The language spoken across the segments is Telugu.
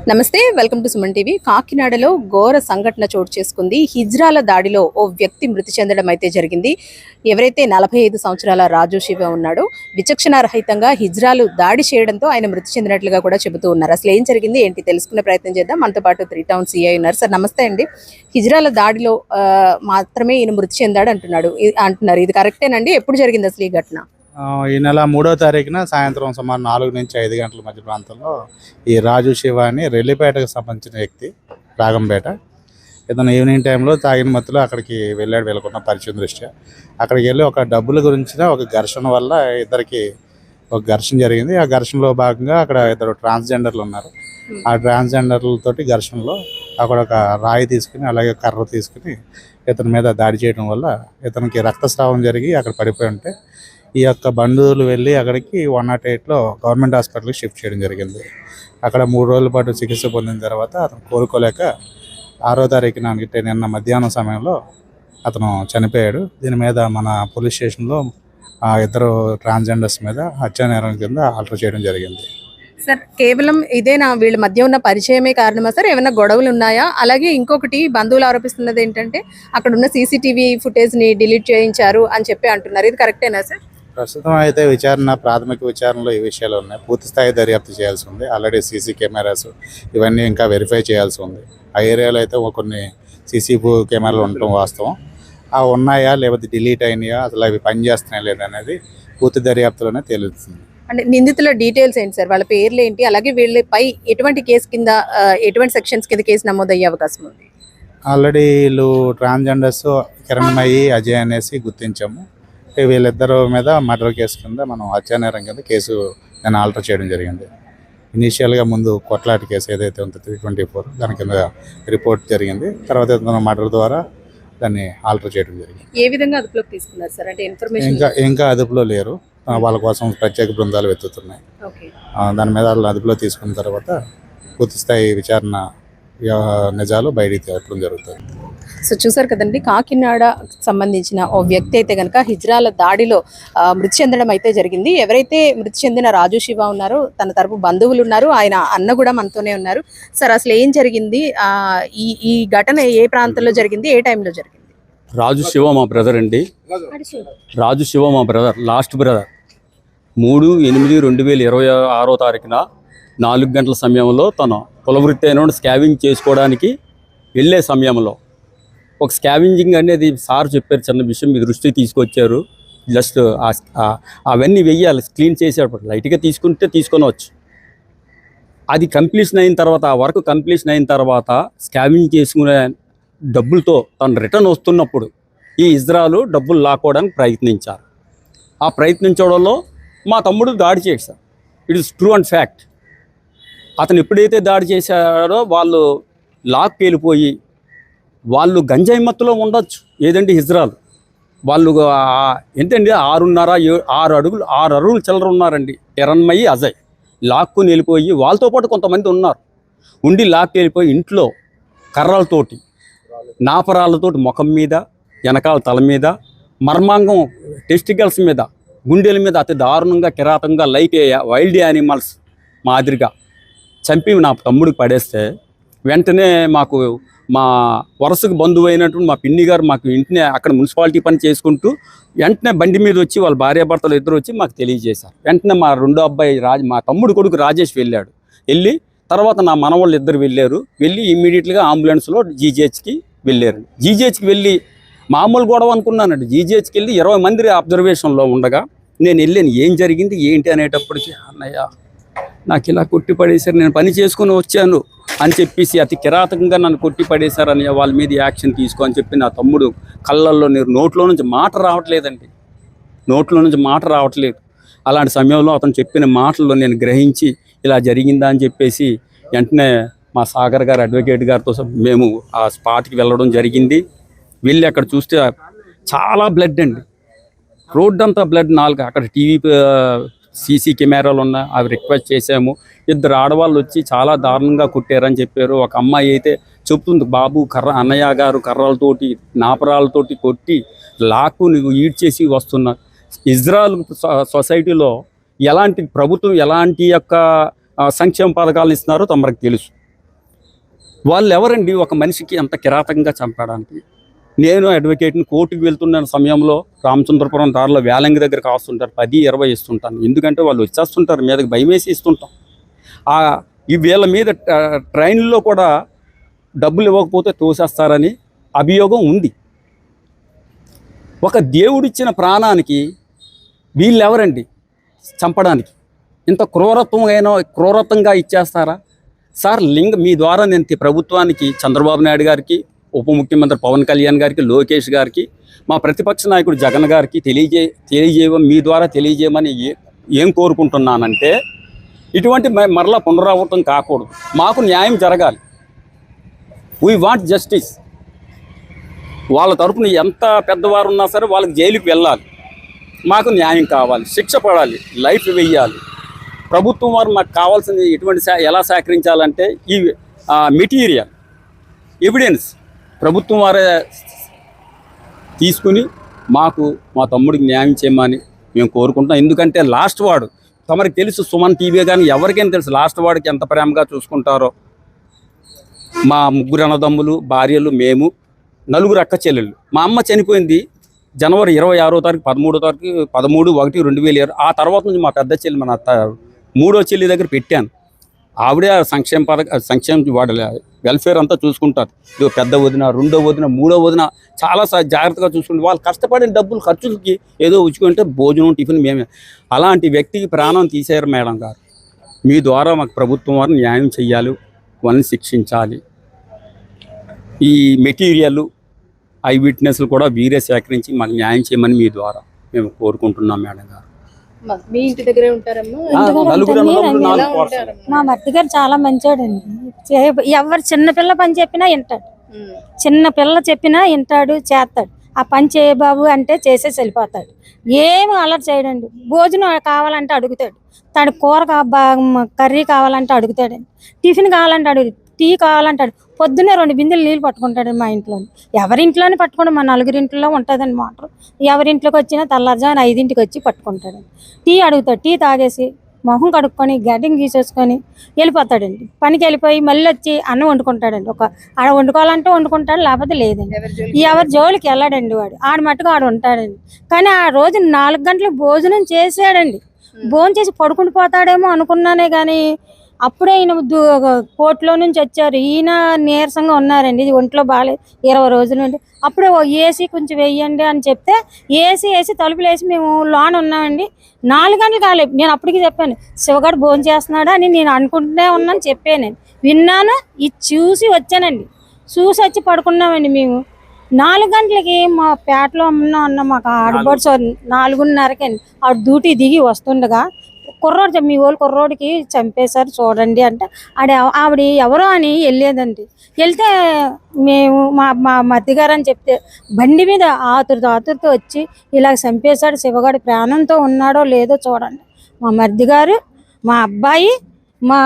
నమస్తే, వెల్కమ్ టు సుమన్ టీవీ. కాకినాడలో ఘోర సంఘటన చోటు చేసుకుంది. హిజ్రాల దాడిలో ఓ వ్యక్తి మృతి చెందడం అయితే జరిగింది. ఎవరైతే 45 సంవత్సరాల రాజు శివ ఉన్నాడో విచక్షణారహితంగా హిజ్రాలు దాడి చేయడంతో ఆయన మృతి చెందినట్లుగా కూడా చెబుతూ ఉన్నారు. అసలు ఏం జరిగింది ఏంటి తెలుసుకునే ప్రయత్నం చేద్దాం. మనతో పాటు 3 టౌన్ సిఐ ఉన్నారు. సార్ నమస్తే అండి. హిజ్రాల దాడిలో మాత్రమే ఈయన మృతి చెందాడు అంటున్నారు. ఇది కరెక్టేనండి? ఎప్పుడు జరిగింది అసలు ఈ ఘటన? ఈ నెల 3వ తారీఖున సాయంత్రం సుమారు 4 నుంచి 5 గంటల మధ్య ప్రాంతంలో ఈ రాజు శివ అని రెల్లిపేటకు సంబంధించిన వ్యక్తి, రాగంపేట. ఇతను ఈవినింగ్ టైంలో తాగిన మత్తులో అక్కడికి వెళ్ళకున్న పరిచయం దృష్ట్యా అక్కడికి వెళ్ళి ఒక డబ్బుల గురించిన ఒక ఘర్షణ వల్ల ఇద్దరికి ఒక ఘర్షణ జరిగింది. ఆ ఘర్షణలో భాగంగా అక్కడ ఇద్దరు ట్రాన్స్జెండర్లు ఉన్నారు. ఆ ట్రాన్స్జెండర్లతోటి ఘర్షణలో అక్కడ ఒక రాయి తీసుకుని అలాగే కర్ర తీసుకుని ఇతని మీద దాడి చేయడం వల్ల ఇతనికి రక్తస్రావం జరిగి అక్కడ పడిపోయి ఉంటే ఈ యొక్క బంధువులు వెళ్ళి అక్కడికి 108లో గవర్నమెంట్ హాస్పిటల్కి షిఫ్ట్ చేయడం జరిగింది. అక్కడ 3 రోజుల పాటు చికిత్స పొందిన తర్వాత అతను కోలుకోలేక 6వ తారీఖున నిన్న మధ్యాహ్నం సమయంలో అతను చనిపోయాడు. దీని మీద మన పోలీస్ స్టేషన్లో ఇద్దరు ట్రాన్స్జెండర్స్ మీద హత్యానేరం కింద ఆల్టర్ చేయడం జరిగింది. సార్ కేవలం ఇదేనా వీళ్ళ మధ్య ఉన్న పరిచయమే కారణమా సార్? ఏమైనా గొడవలు ఉన్నాయా? అలాగే ఇంకొకటి బంధువులు ఆరోపిస్తున్నది ఏంటంటే అక్కడ ఉన్న సీసీటీవీ ఫుటేజ్ని డిలీట్ చేయించారు అని చెప్పి అంటున్నారు. ఇది కరెక్టేనా సార్? ప్రస్తుతం అయితే ప్రాథమిక విచారణలో ఈ విషయాలు ఉన్నాయి. పూర్తి స్థాయి దర్యాప్తు చేయాల్సి ఉంది. ఆల్రెడీ సీసీ కెమెరాస్ ఇవన్నీ ఇంకా వెరిఫై చేయాల్సి ఉంది. ఆ ఏరియాలో అయితే కొన్ని సీసీ కెమెరాలు ఉండటం వాస్తవం. అవి ఉన్నాయా లేకపోతే డిలీట్ అయినాయా, అసలు అవి పనిచేస్తున్నాయా లేదనేది పూర్తి దర్యాప్తులోనే తెలుస్తుంది. అంటే నిందితుల డీటెయిల్స్ ఏంటి సార్? వాళ్ళ పేర్లు ఏంటి? అలాగే వీళ్ళపై ఎటువంటి కేసు కింద, ఎటువంటి సెక్షన్స్ కింద కేసు నమోదయ్యే అవకాశం ఉంది? ఆల్రెడీ వీళ్ళు ట్రాన్స్జెండర్స్ కిరణ్మయి, అజయ్ అనేసి గుర్తించాము. వీళ్ళిద్దరు మీద మర్డర్ కేసు కింద మనం హత్యానేరం కింద కేసు నేను ఆల్టర్ చేయడం జరిగింది. ఇనీషియల్గా ముందు కొట్లాట కేసు ఏదైతే ఉందో 324 దాని కింద రిపోర్ట్ జరిగింది. తర్వాత మర్డర్ ద్వారా దాన్ని ఆల్టర్ చేయడం జరిగింది. ఏ విధంగా అదుపులోకి తీసుకున్నారు సార్? అంటే ఇన్ఫర్మేషన్ ఇంకా అదుపులో లేరు. వాళ్ళ కోసం ప్రత్యేక బృందాలు వెతుకుతున్నాయి. దాని మీద వాళ్ళు అదుపులో తీసుకున్న తర్వాత పూర్తి స్థాయి విచారణ నిజాలు బయటికి తేవడం జరుగుతుంది. సో చూసారు కదండి, కాకినాడ సంబంధించిన ఓ వ్యక్తి అయితే కనుక హిజ్రాల దాడిలో మృతి చెందడం అయితే జరిగింది. ఎవరైతే మృతి చెందిన రాజు శివ ఉన్నారో తన తరపు బంధువులు ఉన్నారు, ఆయన అన్న కూడా మనతోనే ఉన్నారు. సార్ అసలు ఏం జరిగింది? ఈ ఘటన ఏ ప్రాంతంలో జరిగింది, ఏ టైంలో జరిగింది? రాజు శివ మా బ్రదర్ అండి. రాజు శివ మా బ్రదర్, లాస్ట్ బ్రదర్. 3/8/2026 తారీఖున 4 గంటల సమయంలో తను కులవృత్తి అయిన స్కావింగ్ చేసుకోవడానికి వెళ్ళే సమయంలో ఒక స్కావింజింగ్ అనేది సార్ చెప్పారు, చిన్న విషయం మీ దృష్టికి తీసుకొచ్చారు. జస్ట్ అవన్నీ వెయ్యాలి, క్లీన్ చేసేటప్పుడు లైట్గా తీసుకొనవచ్చు. అది కంప్లీషన్ అయిన తర్వాత, ఆ వర్క్ కంప్లీషన్ అయిన తర్వాత స్కావింగ్ చేసుకునే డబ్బులతో తను రిటర్న్ వస్తున్నప్పుడు ఈ ఇజ్రాయలు డబ్బులు లాక్కోవడానికి ప్రయత్నించారు. ఆ ప్రయత్నించడంలో మా తమ్ముడు దాడి చేశారు. It is true and fact. అతను ఎప్పుడైతే దాడి చేశాడో వాళ్ళు లాక్కి వెళ్ళిపోయి, వాళ్ళు గంజాయి మత్తులో ఉండొచ్చు ఏదండి హిజ్రాలు. వాళ్ళు ఏంటండి 6 అడుగులు చిల్లర ఉన్నారండి. కిరణ్మయి, అజయ్ లాక్కుని వెళ్ళిపోయి వాళ్ళతో పాటు కొంతమంది ఉన్నారు. ఉండి లాక్కి వెళ్ళిపోయి ఇంట్లో కర్రలతోటి, నాపరాలతోటి ముఖం మీద, వెనకాల తల మీద, మర్మాంగం టెస్టికల్స్ మీద, గుండెల మీద అతి దారుణంగా కిరాతంగా లైక్ వైల్డ్ యానిమల్స్ మాదిరిగా చంపి నా తమ్ముడికి పడేస్తే వెంటనే మాకు మా వరుసకు బంధువు అయినటువంటి మా పిన్ని గారు మాకు ఇంటినే అక్కడ మున్సిపాలిటీ పని చేసుకుంటూ వెంటనే బండి మీద వచ్చి వాళ్ళ భార్యాభర్తలు ఇద్దరు వచ్చి మాకు తెలియజేశారు. వెంటనే మా రెండో అబ్బాయి మా తమ్ముడు కొడుకు రాజేష్ వెళ్ళి తర్వాత నా మనవాళ్ళు ఇద్దరు వెళ్ళి ఇమ్మీడియట్గా అంబులెన్స్లో జీజీహెచ్కి వెళ్ళారు. జీజీహెచ్కి వెళ్ళి మామూలు గొడవ అనుకున్నానండి. జీజీహెచ్కి వెళ్ళి 20 మంది అబ్జర్వేషన్లో ఉండగా నేను వెళ్ళాను. ఏం జరిగింది ఏంటి అనేటప్పటికీ, అన్నయ్య నాకు ఇలా కొట్టి పడేశారు, నేను పని చేసుకుని వచ్చాను అని చెప్పేసి అతి కిరాతకంగా నన్ను కొట్టి పడేశారని వాళ్ళ మీద యాక్షన్ తీసుకో అని చెప్పి నా తమ్ముడు కళ్ళల్లో నోట్లో నుంచి మాట రావట్లేదు. అలాంటి సమయంలో అతను చెప్పిన మాటల్లో నేను గ్రహించి ఇలా జరిగిందా అని చెప్పేసి వెంటనే మా సాగర్ గారు అడ్వకేట్ గారితో మేము ఆ స్పాట్కి వెళ్ళడం జరిగింది. వెళ్ళి అక్కడ చూస్తే చాలా బ్లడ్ అండి, రోడ్డు అంతా బ్లడ్. 4 అక్కడ టీవీ సీసీ కెమెరాలు ఉన్నాయి, అవి రిక్వెస్ట్ చేసాము. 2 ఆడవాళ్ళు వచ్చి చాలా దారుణంగా కుట్టారని చెప్పారు. ఒక అమ్మాయి అయితే చెప్తుంది, బాబు అన్నయ్య గారు కర్రలతోటి, నాపరాలతోటి కొట్టి లాక్కు నువ్వు ఈడ్చేసి వస్తున్నా. ఇజ్రాయెల్ సొసైటీలో ఎలాంటి ప్రభుత్వం ఎలాంటి యొక్క సంక్షేమ పథకాలు ఇస్తున్నారో తమకు తెలుసు. వాళ్ళు ఎవరండి ఒక మనిషికి అంత కిరాతకంగా చంపడానికి? నేను అడ్వకేట్ని కోర్టుకు వెళ్తున్న సమయంలో రామచంద్రపురం దారిలో వేలంగి దగ్గర కాస్తుంటారు, 10-20 ఇస్తుంటాను. ఎందుకంటే వాళ్ళు వచ్చేస్తుంటారు, మీదకి భయం వేసి ఇస్తుంటాం. ఈ వీళ్ళ మీద ట్రైన్లో కూడా డబ్బులు ఇవ్వకపోతే తోసేస్తారని అభియోగం ఉంది. ఒక దేవుడిచ్చిన ప్రాణానికి వీళ్ళెవరండి చంపడానికి? ఇంత క్రూరత్వంగా ఇచ్చేస్తారా సార్? మీ ద్వారా నేను ప్రభుత్వానికి, చంద్రబాబు నాయుడు గారికి, ఉప ముఖ్యమంత్రి పవన్ కళ్యాణ్ గారికి, లోకేష్ గారికి, మా ప్రతిపక్ష నాయకుడు జగన్ గారికి మీ ద్వారా తెలియజేయమని ఏం కోరుకుంటున్నానంటే, ఇటువంటి మరలా పునరావృతం కాకూడదు. మాకు న్యాయం జరగాలి. We want justice. వాళ్ళ తరపున ఎంత పెద్దవారు ఉన్నా సరే వాళ్ళకి జైలుకి వెళ్ళాలి. మాకు న్యాయం కావాలి, శిక్ష పడాలి, లైఫ్ వెయ్యాలి. ప్రభుత్వం వారు మాకు కావాల్సింది ఎలా సేకరించాలంటే ఈ మెటీరియల్ ఎవిడెన్స్ ప్రభుత్వం వారే తీసుకుని మాకు మా తమ్ముడికి న్యాయం చేయమని మేము కోరుకుంటున్నాం. ఎందుకంటే లాస్ట్ వాడు తమరికి తెలుసు, సుమన్ టీవీ కానీ ఎవరికైనా తెలుసు లాస్ట్ వాడికి ఎంత ప్రేమగా చూసుకుంటారో. మా 3 అన్నదమ్ములు, భార్యలు, మేము 4 అక్క చెల్లెళ్ళు. మా అమ్మ చనిపోయింది జనవరి 26వ తారీఖు, 13/1/2007. ఆ తర్వాత నుంచి మా పెద్ద చెల్లి, మన 3వ చెల్లి దగ్గర పెట్టాను. ఆవిడే సంక్షేమ వాడు వెల్ఫేర్ అంతా చూసుకుంటారు. పెద్ద వదిన, 2వ వదిన, 3వ వదిన చాలా జాగ్రత్తగా చూసుకుంటారు. వాళ్ళు పడిన డబ్బులు ఖర్చులకి ఏదో ఉచ్చుకుంటే భోజనం, టిఫిన్ మేమే. అలాంటి వ్యక్తికి ప్రాణం తీసేయారు మేడం గారు. మీ ద్వారా మాకు ప్రభుత్వం వారు న్యాయం చెయ్యాలి, వాళ్ళని శిక్షించాలి. ఈ మెటీరియల్ ఐ విట్నెస్లు కూడా వీరే సేకరించి మాకు న్యాయం చేయమని మీ ద్వారా మేము కోరుకుంటున్నాం మేడం గారు. మీ ఇంటి దగ్గరే ఉంటారమ్మా? మా మర్ది గారు చాలా మంచోడండి. ఎవరు చిన్నపిల్ల పని చెప్పినా వింటాడు, చిన్న పిల్ల చెప్పినా వింటాడు, చేస్తాడు. ఆ పని చేయ బాబు అంటే చేసేసి వెళ్ళిపోతాడు. ఏమి అలర్ట్ చేయడండి. భోజనం కావాలంటే అడుగుతాడు, తను కూర కర్రీ కావాలంటే అడుగుతాడండి, టిఫిన్ కావాలంటే అడుగుతాడు, టీ కావాలంటాడు. పొద్దున్నే 2 బిందెలు నీళ్ళు పట్టుకుంటాడు మా ఇంట్లో. ఎవరింట్లోనే పట్టుకోండి, మా 4 ఇంట్లో ఉంటుందండి మోటార్. ఎవరింట్లోకి వచ్చినా తెల్లారుజామున 5ంటికి వచ్చి పట్టుకుంటాడండి. టీ అడుగుతాడు, టీ తాగేసి మొహం కడుక్కొని గడ్డింగ్ గీసేసుకొని వెళ్ళిపోతాడండి. పనికి వెళ్ళిపోయి మళ్ళీ వచ్చి అన్నం వండుకుంటాడండి. ఆడ వండుకోవాలంటే వండుకుంటాడు, లేకపోతే లేదండి. ఎవరి జోలికి వెళ్ళాడండి వాడు. మట్టుకు ఆడు ఉంటాడండి. కానీ ఆ రోజు 4 గంటలకు భోజనం చేసాడండి. భోజనం చేసి పడుకుంటూ పోతాడేమో అనుకున్నానే కానీ అప్పుడే ఈయన కోర్టులో నుంచి వచ్చారు. ఈయన నీరసంగా ఉన్నారండి, ఒంట్లో బాగాలేదు 20 రోజుల నుండి. అప్పుడే ఏసీ కొంచెం వేయండి అని చెప్తే ఏసీ వేసి తలుపులు వేసి మేము లోన్ ఉన్నామండి. 4 గంటలు కాలేదు. నేను అప్పటికి చెప్పాను, శివగాడు భోజనం చేస్తున్నాడా అని నేను అనుకుంటూనే ఉన్నాను, చెప్పాను, విన్నాను. ఇది చూసి వచ్చానండి. చూసి వచ్చి పడుకున్నామండి మేము. 4 గంటలకి మా పేటలో ఉన్న మాకు ఆడబడ్స్ 4:30కి అండి ఆవిడ డ్యూటీ దిగి వస్తుండగా కుర్రోడు, మీ వాళ్ళు కుర్రోడికి చంపేశారు చూడండి అంటే ఆవిడ ఎవరో అని వెళ్ళేదండి. వెళ్తే మేము మా మధ్యగారు అని చెప్తే బండి మీద ఆతురతో వచ్చి ఇలా చంపేశాడు, శివగాడి ప్రాణంతో ఉన్నాడో లేదో చూడండి. మా మధ్యగారు, మా అబ్బాయి, మా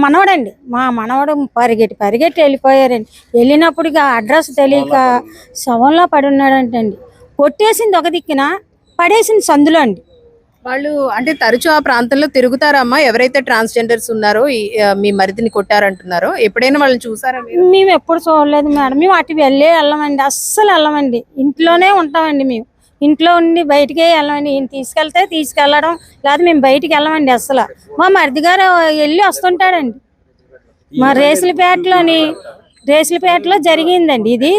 మనవడండి, మా మనవడు పరిగెట్టి వెళ్ళిపోయారండి. వెళ్ళినప్పుడు అడ్రస్ తెలియక శవంలో పడి ఉన్నాడంటండి. కొట్టేసింది ఒక దిక్కున, పడేసింది సందులో అండి. వాళ్ళు అంటే తరచూ ఆ ప్రాంతంలో తిరుగుతారమ్మా? ఎవరైతే ట్రాన్స్జెండర్స్ ఉన్నారో మీ మరిదిని కొట్టారంటున్నారో ఎప్పుడైనా వాళ్ళని చూసారా? మేము ఎప్పుడు చూడలేదు మేడం. మేము అటు వెళ్ళమండి, అస్సలు వెళ్ళమండి. ఇంట్లోనే ఉంటామండి. మేము ఇంట్లో ఉండి బయటికే వెళ్ళమండి. ఈయన తీసుకెళ్ళడం లేదా మేము బయటికి వెళ్ళమండి అస్సలు. మా మరిది గారు వెళ్ళి వస్తుంటాడండి. మా రేసులపేటలో జరిగిందండి ఇది.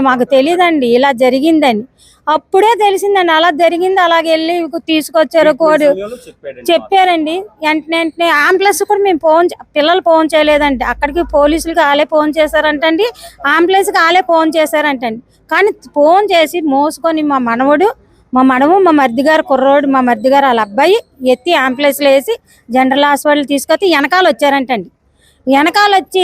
మాకు తెలియదండి ఇలా జరిగిందని. అప్పుడే తెలిసిందండి అలా జరిగింది. అలాగే వెళ్ళి తీసుకొచ్చారు, కోడి చెప్పారండి. వెంటనే అంబులెన్స్ కూడా మేము పిల్లలు ఫోన్ చేయలేదండి. అక్కడికి పోలీసులకి వాళ్ళే ఫోన్ చేశారంటండి, అంబులెన్స్కి వాళ్ళే ఫోన్ చేశారంటండి. కానీ ఫోన్ చేసి మోసుకొని మా మనవడు, మా మరిది గారు కుర్రోడు, మా మరిది గారు వాళ్ళ అబ్బాయి ఎత్తి అంబులెన్స్లో వేసి జనరల్ హాస్పిటల్ తీసుకొచ్చి వెనకాల వచ్చారంటండి. వెనకాల వచ్చి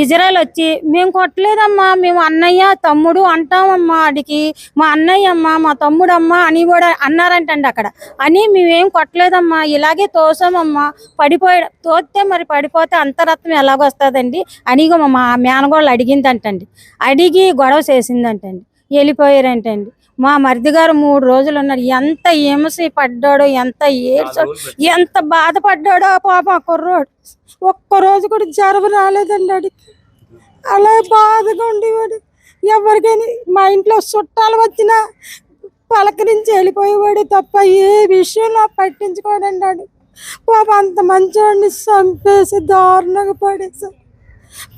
ఇజ్రాయల్ వచ్చి మేము కొట్టలేదమ్మా, మేము అన్నయ్య తమ్ముడు అంటామమ్మా, అడిగి మా అన్నయ్య అమ్మ, మా తమ్ముడు అమ్మ అని కూడా అన్నారంటండి. అక్కడ అని మేమేం కొట్టలేదమ్మా, ఇలాగే తోసామమ్మా, తోస్తే మరి పడిపోతే అంతరత్నం ఎలాగొస్తుందండి అని మా మేనగోళ్ళు అడిగిందంటండి. అడిగి గొడవ చేసిందంటండి. వెళ్ళిపోయారంటండి. మా మరిది గారు 3 రోజులు ఉన్నారు. ఎంత హింస పడ్డాడో, ఎంత ఏడ్చాడో, ఎంత బాధపడ్డాడో పాప ఆ కుర్రోడు. ఒక్క రోజు కూడా జ్వరం రాలేదండి అడిగి. అలా బాధగా ఉండేవాడు. ఎవరికైనా మా ఇంట్లో చుట్టాలు వచ్చినా పలకరించి వెళ్ళిపోయేవాడు తప్ప ఏ విషయంలో పట్టించుకోడండి వాడు. పాప అంత మంచివాడిని చంపేసి దారుణంగా పడేసారు.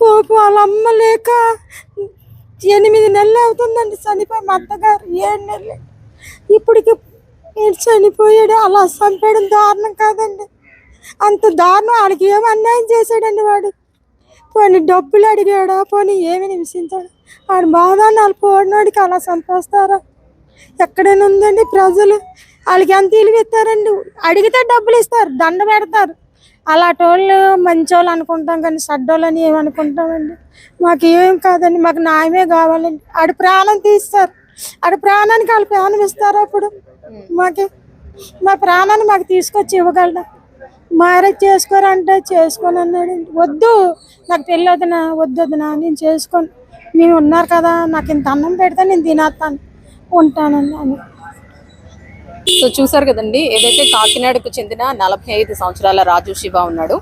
పాప వాళ్ళ అమ్మ లేక 8 నెలలు అవుతుందండి చనిపోయి. మా అత్తగారు 7 నెలలు. ఇప్పటికి చనిపోయాడు. అలా చంపేయడం దారుణం కాదండి. అంత దారుణం. వాళ్ళకి ఏమి అన్యాయం చేశాడండి వాడు. పోనీ డబ్బులు అడిగాడా, పోనీ ఏమి హింసించాడు. వాడి బాధ వాళ్ళు పోడినోడికి అలా చంపేస్తారా? ఎక్కడైనా ఉందండి? ప్రజలు వాళ్ళకి ఎంత విలువ ఇస్తారండి. అడిగితే డబ్బులు ఇస్తారు, దండ పెడతారు. అలాంటి వాళ్ళు మంచోళ్ళు అనుకుంటాం కానీ చెడ్డోళ్ళు అని ఏమనుకుంటామండి. మాకు ఏం కాదండి, మాకు న్యాయమే కావాలండి. ఆడి ప్రాణం తీస్తారు. ఆడి ప్రాణానికి వాళ్ళు ప్రాణం ఇస్తారు. అప్పుడు మా ప్రాణాన్ని మాకు తీసుకొచ్చి ఇవ్వగలరా? మ్యారేజ్ చేసుకోరంటే చేసుకోను అన్నాడండి. వద్దు, నాకు పెళ్ళి వదినా, వద్దొద్దునా, నేను చేసుకోను, మేము ఉన్నారు కదా, నాకు ఇంత అన్నం పెడితే నేను తినేస్తాను, ఉంటానండి అని. సో చూసారు కదండి, ఏదైతే కాకినాడకు చెందిన 45 సంవత్సరాల రాజు శివ ఉన్నాడు.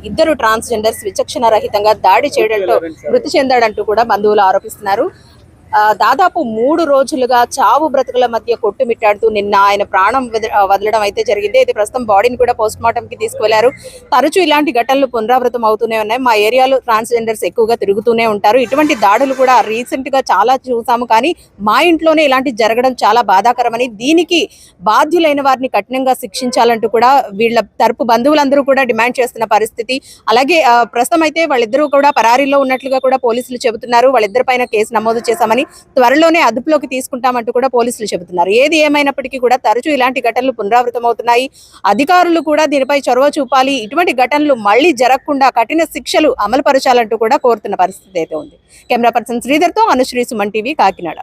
ఇద్దరు ట్రాన్స్జెండర్స్ విచక్షణ రహితంగా దాడి చేయడంతో మృతి చెందాడంటూ కూడా బంధువులు ఆరోపిస్తున్నారు. దాదాపు 3 రోజులుగా చావు బ్రతుకుల మధ్య కొట్టుమిట్టాడుతూ నిన్న ఆయన ప్రాణం వదలడం అయితే జరిగింది. అయితే ప్రస్తుతం బాడీని కూడా పోస్ట్ మార్టం కి తీసుకువెళ్లారు. తరచూ ఇలాంటి ఘటనలు పునరావృతం అవుతూనే ఉన్నాయి. మా ఏరియాలో ట్రాన్స్జెండర్స్ ఎక్కువగా తిరుగుతూనే ఉంటారు. ఇటువంటి దాడులు కూడా రీసెంట్ గా చాలా చూసాము. కానీ మా ఇంట్లోనే ఇలాంటి జరగడం చాలా బాధాకరమని, దీనికి బాధ్యులైన వారిని కఠినంగా శిక్షించాలంటూ కూడా వీళ్ళ తరపు బంధువులందరూ కూడా డిమాండ్ చేస్తున్న పరిస్థితి. అలాగే ప్రస్తుతం అయితే వాళ్ళిద్దరూ కూడా పరారీలో ఉన్నట్లుగా కూడా పోలీసులు చెబుతున్నారు. వాళ్ళిద్దరి పైన కేసు నమోదు చేశామని, త్వరలోనే అదుపులోకి తీసుకుంటామంటూ కూడా పోలీసులు చెబుతున్నారు. ఏది ఏమైనప్పటికీ కూడా తరచూ ఇలాంటి ఘటనలు పునరావృతం అవుతున్నాయి. అధికారులు కూడా దీనిపై చొరవ చూపాలి. ఇటువంటి ఘటనలు మళ్లీ జరగకుండా కఠిన శిక్షలు అమలు పరచాలంటూ కూడా కోరుతున్న పరిస్థితి అయితే ఉంది. కెమెరా పర్సన్ శ్రీధర్తో అనుశ్రీ, సుమన్ టీవీ, కాకినాడ.